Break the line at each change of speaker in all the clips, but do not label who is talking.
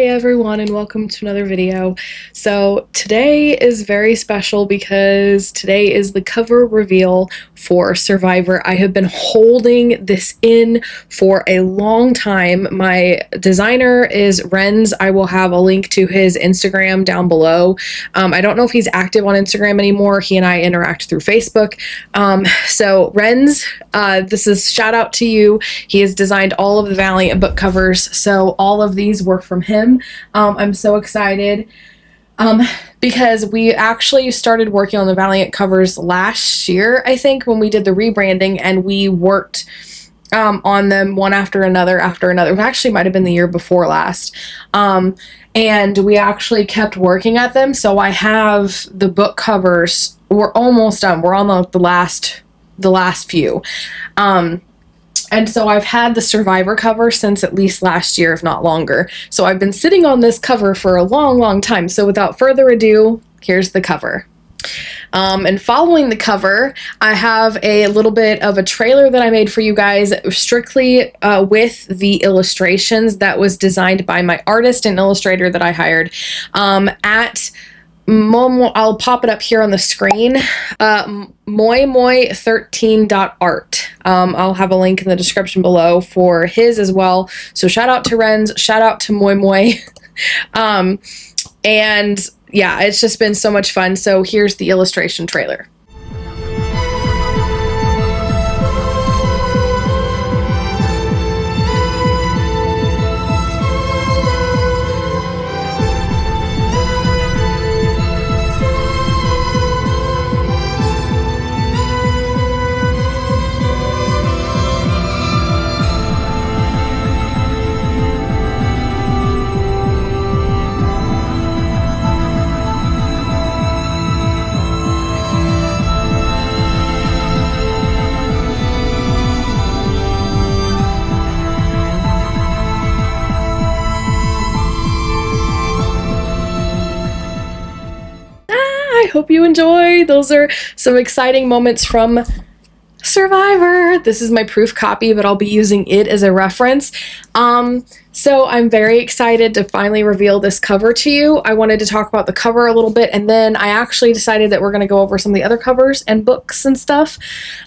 Hey everyone, and welcome to another video. So today is very special because today is the cover reveal for Survivor. I have been holding this in for a long time. My designer is Renz. I will have a link to his Instagram down below. I don't know if he's active on Instagram anymore. He and I interact through Facebook. So Renz, this is shout out to you. He has designed all of the Valiant book covers, so all of these were from him. I'm so excited because we actually started working on the Valiant covers last year, I think, when we did the rebranding, and we worked on them one after another. It actually might have been the year before last. And we actually kept working at them. So I have the book covers. We're almost done. We're on the last few. And so I've had the Survivor cover since at least last year, if not longer. So I've been sitting on this cover for a long, long time. So without further ado, here's the cover. And following the cover, I have a little bit of a trailer that I made for you guys strictly with the illustrations that was designed by my artist and illustrator that I hired at I'll pop it up here on the screen. Moy13.art. I'll have a link in the description below for his as well. So shout out to Renz, shout out to Moy. And yeah, it's just been so much fun. So here's the illustration trailer. I hope you enjoy. Those are some exciting moments from Survivor. This is my proof copy, but I'll be using it as a reference. So I'm very excited to finally reveal this cover to you. I wanted to talk about the cover a little bit, and then I actually decided that we're going to go over some of the other covers and books and stuff.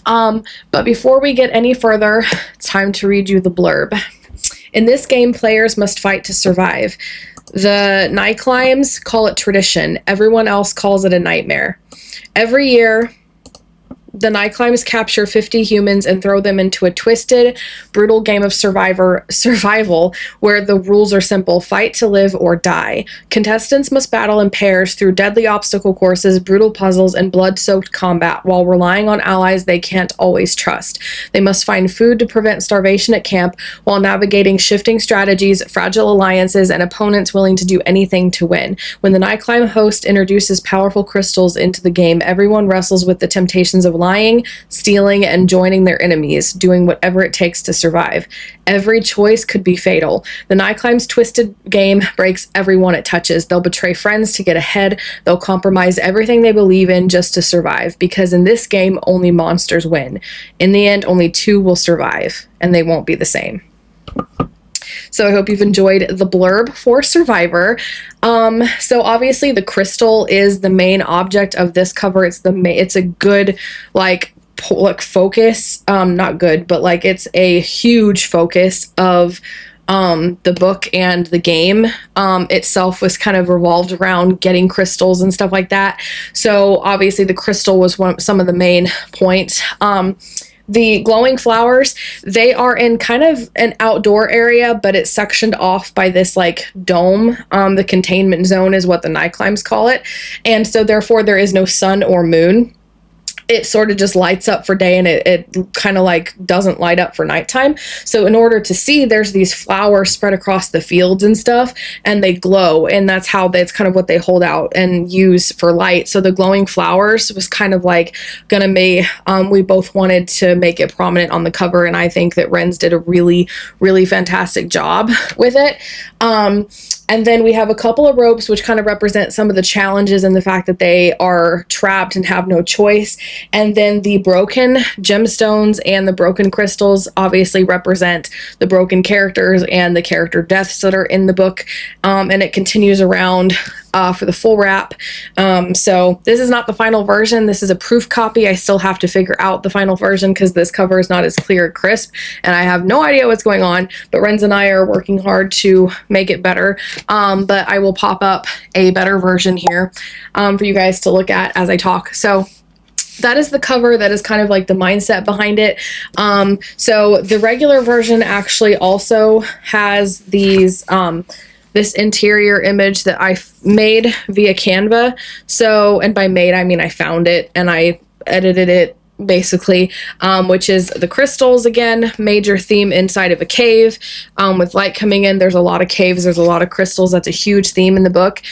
But before we get any further, it's time to read you the blurb. In this game, players must fight to survive. The Nyclimes call it tradition. Everyone else calls it a nightmare. Every year, the Nyclimes capture 50 humans and throw them into a twisted, brutal game of survival where the rules are simple: fight to live or die. Contestants must battle in pairs through deadly obstacle courses, brutal puzzles, and blood-soaked combat while relying on allies they can't always trust. They must find food to prevent starvation at camp while navigating shifting strategies, fragile alliances, and opponents willing to do anything to win. When the Nyclime host introduces powerful crystals into the game, everyone wrestles with the temptations of lying, stealing, and joining their enemies, doing whatever it takes to survive. Every choice could be fatal. The Nyclime's twisted game breaks everyone it touches. They'll betray friends to get ahead. They'll compromise everything they believe in just to survive, because in this game, only monsters win. In the end, only two will survive, and they won't be the same. So I hope you've enjoyed the blurb for Survivor. So obviously the crystal is the main object of this cover. It's a good focus. Not good, but like it's a huge focus of the book, and the game itself was kind of revolved around getting crystals and stuff like that. So obviously the crystal was some of the main points. The glowing flowers, they are in kind of an outdoor area, but it's sectioned off by this like dome. The containment zone is what the Nyclimes call it. And so therefore there is no sun or moon. It sort of just lights up for day, and it kind of like doesn't light up for nighttime. So in order to see, there's these flowers spread across the fields and stuff, and they glow, and that's kind of what they hold out and use for light. So the glowing flowers was kind of like gonna be, we both wanted to make it prominent on the cover, and I think that Renz did a really, really fantastic job with it. And then we have a couple of ropes, which kind of represent some of the challenges and the fact that they are trapped and have no choice. And then the broken gemstones and the broken crystals obviously represent the broken characters and the character deaths that are in the book. And it continues around for the full wrap. So this is not the final version. This is a proof copy. I still have to figure out the final version because this cover is not as clear and crisp, and I have no idea what's going on, but Renz and I are working hard to make it better. But I will pop up a better version here for you guys to look at as I talk. So that is the cover. That is kind of like the mindset behind it. So the regular version actually also has these this interior image that I made via Canva. So, and by made, I mean I found it and I edited it basically, which is the crystals again, major theme inside of a cave, with light coming in. There's a lot of caves, there's a lot of crystals. That's a huge theme in the book.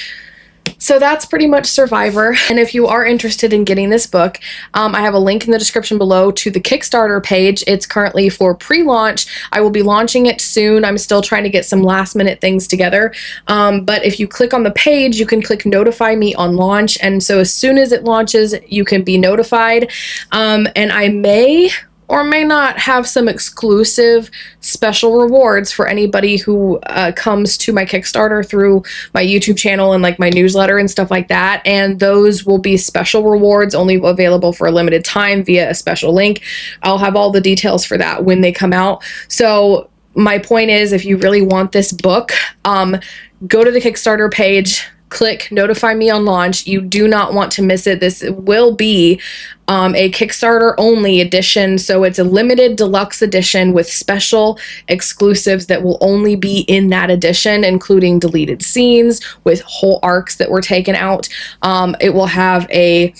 So that's pretty much Survivor. And if you are interested in getting this book, I have a link in the description below to the Kickstarter page. It's currently for pre-launch. I will be launching it soon. I'm still trying to get some last minute things together. But if you click on the page, you can click notify me on launch. And so as soon as it launches, you can be notified. And I may or may not have some exclusive special rewards for anybody who comes to my Kickstarter through my YouTube channel and like my newsletter and stuff like that. And those will be special rewards only available for a limited time via a special link. I'll have all the details for that when they come out. So my point is, if you really want this book, go to the Kickstarter page, click notify me on launch. You do not want to miss it. This will be a Kickstarter only edition. So it's a limited deluxe edition with special exclusives that will only be in that edition, including deleted scenes with whole arcs that were taken out. It will have a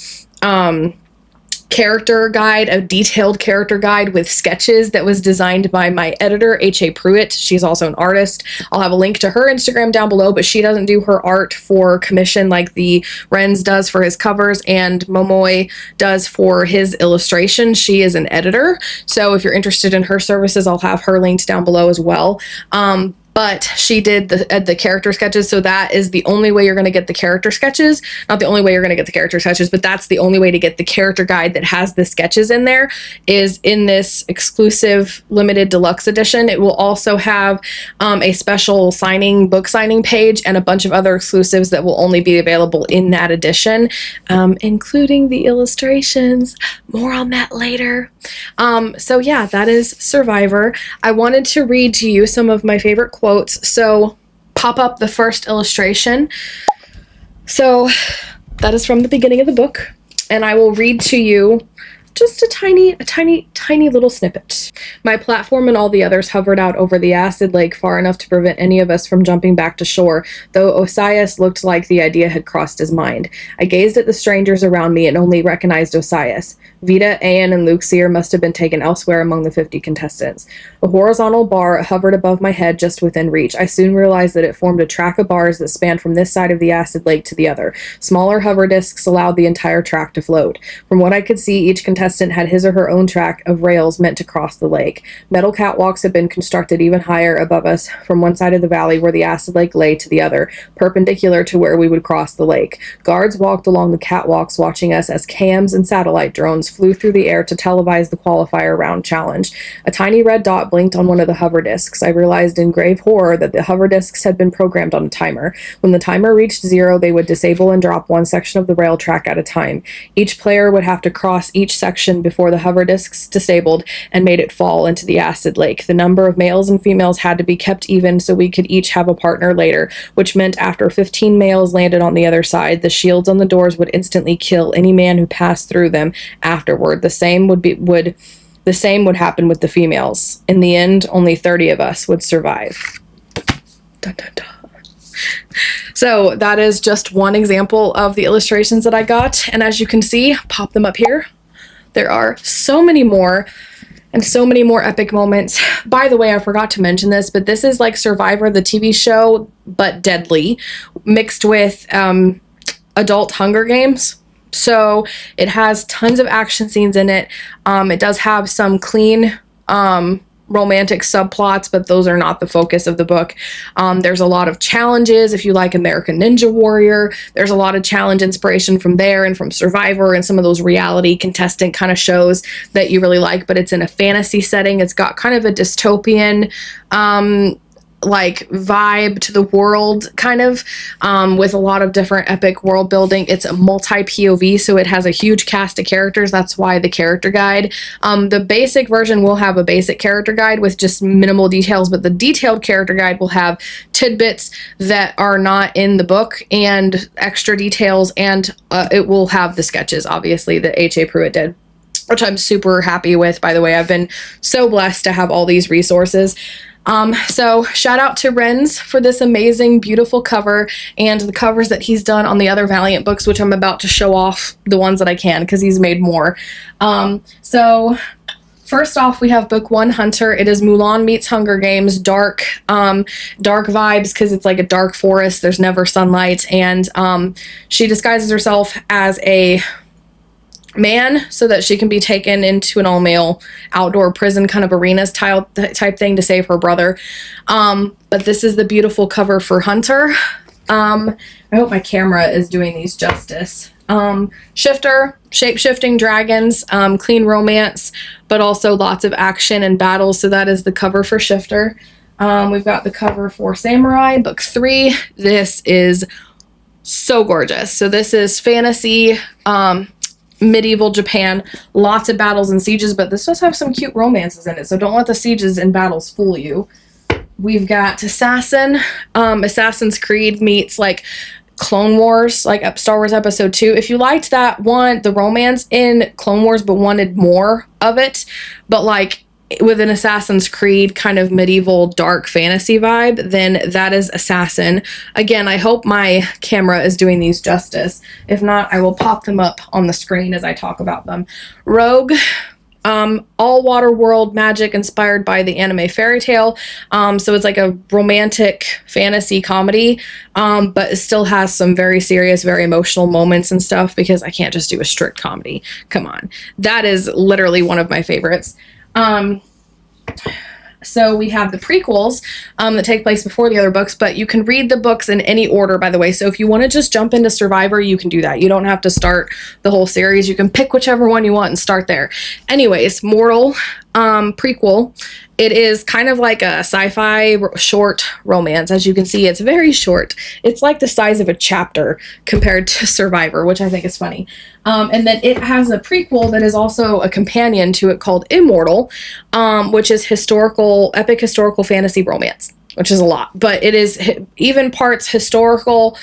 character guide, a detailed character guide with sketches that was designed by my editor, H.A. Pruitt. She's also an artist. I'll have a link to her Instagram down below, but she doesn't do her art for commission like the Renz does for his covers and Momoy does for his illustrations. She is an editor. So if you're interested in her services, I'll have her linked down below as well. But she did the character sketches, so that is the only way you're going to get the character sketches. Not the only way you're going to get the character sketches, but that's the only way to get the character guide that has the sketches in there, is in this exclusive limited deluxe edition. It will also have a special book signing page and a bunch of other exclusives that will only be available in that edition, including the illustrations. More on that later. So yeah, that is Survivor. I wanted to read to you some of my favorite quotes. So pop up the first illustration. So that is from the beginning of the book, and I will read to you just a tiny little snippet. My platform and all the others hovered out over the acid lake far enough to prevent any of us from jumping back to shore, though Osias looked like the idea had crossed his mind. I gazed at the strangers around me and only recognized Osias. Vita, Ayan, and Luxier must have been taken elsewhere among the 50 contestants. A horizontal bar hovered above my head just within reach. I soon realized that it formed a track of bars that spanned from this side of the acid lake to the other. Smaller hover discs allowed the entire track to float. From what I could see, each contestant had his or her own track of rails meant to cross the lake. Metal catwalks had been constructed even higher above us from one side of the valley where the acid lake lay to the other, perpendicular to where we would cross the lake. Guards walked along the catwalks watching us as cams and satellite drones flew through the air to televise the qualifier round challenge. A tiny red dot blinked on one of the hover discs. I realized in grave horror that the hover discs had been programmed on a timer. When the timer reached 0, they would disable and drop one section of the rail track at a time. Each player would have to cross each section before the hover discs disabled and made it fall into the acid lake. The number of males and females had to be kept even so we could each have a partner later, which meant after 15 males landed on the other side, the shields on the doors would instantly kill any man who passed through them afterward. The same would happen with the females. In the end, only 30 of us would survive. Dun, dun, dun. So that is just one example of the illustrations that I got, and as you can see, pop them up here. There are so many more and so many more epic moments. By the way, I forgot to mention this, but this is like Survivor, the TV show, but deadly, mixed with adult Hunger Games. So it has tons of action scenes in it. It does have some clean romantic subplots, but those are not the focus of the book. There's a lot of challenges. If you like American Ninja Warrior, there's a lot of challenge inspiration from there and from Survivor and some of those reality contestant kind of shows that you really like, but it's in a fantasy setting. It's got kind of a dystopian like vibe to the world, kind of, with a lot of different epic world building. It's a multi-POV, so it has a huge cast of characters. That's why the character guide. The basic version will have a basic character guide with just minimal details, but the detailed character guide will have tidbits that are not in the book and extra details, and it will have the sketches, obviously, that H.A. Pruitt did, which I'm super happy with, by the way. I've been so blessed to have all these resources. So shout out to Renz for this amazing, beautiful cover and the covers that he's done on the other Valiant books, which I'm about to show off the ones that I can because he's made more. So first off, we have book 1, Hunter. It is Mulan meets Hunger Games, dark vibes because it's like a dark forest. There's never sunlight, and she disguises herself as a man so that she can be taken into an all-male outdoor prison kind of arenas type thing to save her brother. But this is the beautiful cover for Hunter. I hope my camera is doing these justice. Shifter, shape-shifting dragons, clean romance, but also lots of action and battles. So that is the cover for Shifter. We've got the cover for Samurai, book 3. This is so gorgeous. So this is fantasy, medieval Japan, lots of battles and sieges, but this does have some cute romances in it, so don't let the sieges and battles fool you. We've got Assassin. Assassin's Creed meets like Clone Wars, like Star Wars Episode 2. If you liked that one, the romance in Clone Wars, but wanted more of it, but like with an Assassin's Creed kind of medieval dark fantasy vibe, then that is Assassin. Again, I hope my camera is doing these justice. If not, I will pop them up on the screen as I talk about them. Rogue, all water world magic inspired by the anime Fairy Tail. So it's like a romantic fantasy comedy, but it still has some very serious, very emotional moments and stuff because I can't just do a strict comedy. Come on. That is literally one of my favorites. So we have the prequels that take place before the other books, but you can read the books in any order, by the way. So if you want to just jump into Survivor, you can do that. You don't have to start the whole series. You can pick whichever one you want and start there. Anyways, Mortal prequel. It is kind of like a sci-fi short romance. As you can see, it's very short. It's like the size of a chapter compared to Survivor, which I think is funny. And then it has a prequel that is also a companion to it called Immortal, which is epic historical fantasy romance, which is a lot. But it is even parts historical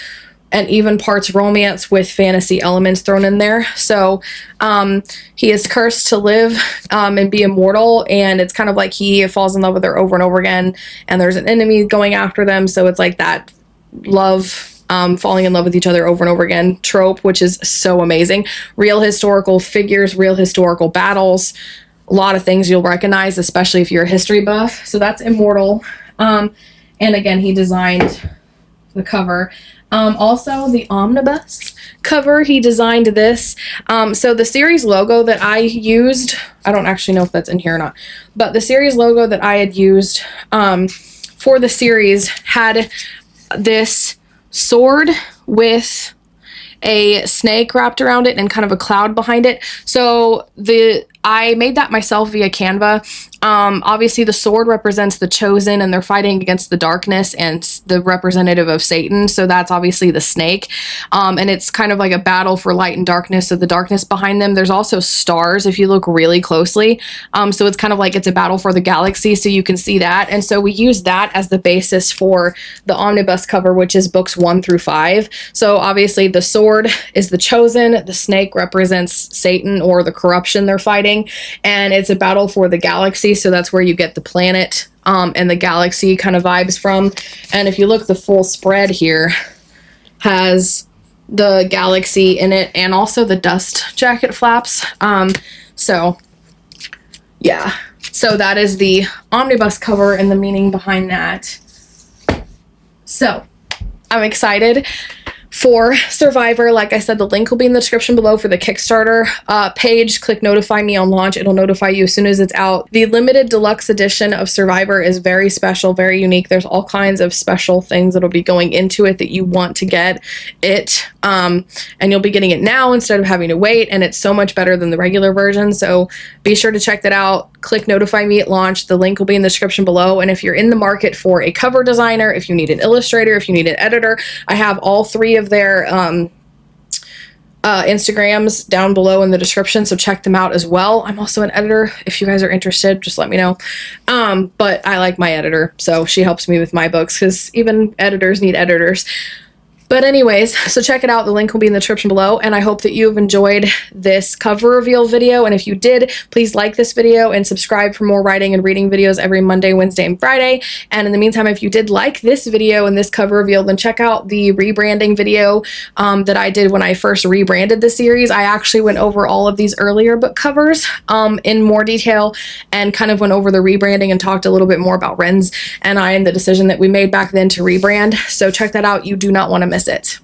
and even parts romance with fantasy elements thrown in there. So he is cursed to live and be immortal, and it's kind of like he falls in love with her over and over again, and there's an enemy going after them, so it's like that love, falling in love with each other over and over again trope, which is so amazing. Real historical figures, real historical battles, a lot of things you'll recognize, especially if you're a history buff. So that's Immortal. And again, he designed the cover. Also the omnibus cover, he designed this. So the series logo that I used, I don't actually know if that's in here or not, but the series logo that I had used for the series had this sword with a snake wrapped around it and kind of a cloud behind it. So I made that myself via Canva. Obviously the sword represents the chosen, and they're fighting against the darkness and the representative of Satan. So that's obviously the snake. And it's kind of like a battle for light and darkness. So the darkness behind them, there's also stars if you look really closely. So it's kind of like it's a battle for the galaxy. So you can see that. And so we use that as the basis for the omnibus cover, which is books 1 through 5. So obviously the sword is the chosen. The snake represents Satan or the corruption they're fighting. And it's a battle for the galaxy. So that's where you get the planet and the galaxy kind of vibes from. And if you look, the full spread here has the galaxy in it and also the dust jacket flaps. So yeah, so that is the omnibus cover and the meaning behind that. So I'm excited. for Survivor. Like I said, the link will be in the description below for the Kickstarter page. Click notify me on launch. It'll notify you as soon as it's out. The limited deluxe edition of Survivor is very special, very unique. There's all kinds of special things that'll be going into it that you want to get it. And you'll be getting it now instead of having to wait. And it's so much better than the regular version. So be sure to check that out. Click notify me at launch. The link will be in the description below. And if you're in the market for a cover designer, if you need an illustrator, if you need an editor, I have all three of their Instagrams down below in the description, so check them out as well. I'm also an editor. If you guys are interested, just let me know. But I like my editor, so she helps me with my books, because even editors need editors. But anyways, so check it out. The link will be in the description below, and I hope that you've enjoyed this cover reveal video. And if you did, please like this video and subscribe for more writing and reading videos every Monday, Wednesday, and Friday. And in the meantime, if you did like this video and this cover reveal, then check out the rebranding video that I did when I first rebranded the series. I actually went over all of these earlier book covers in more detail and kind of went over the rebranding and talked a little bit more about Ren's and the decision that we made back then to rebrand. So check that out. You do not want to miss it.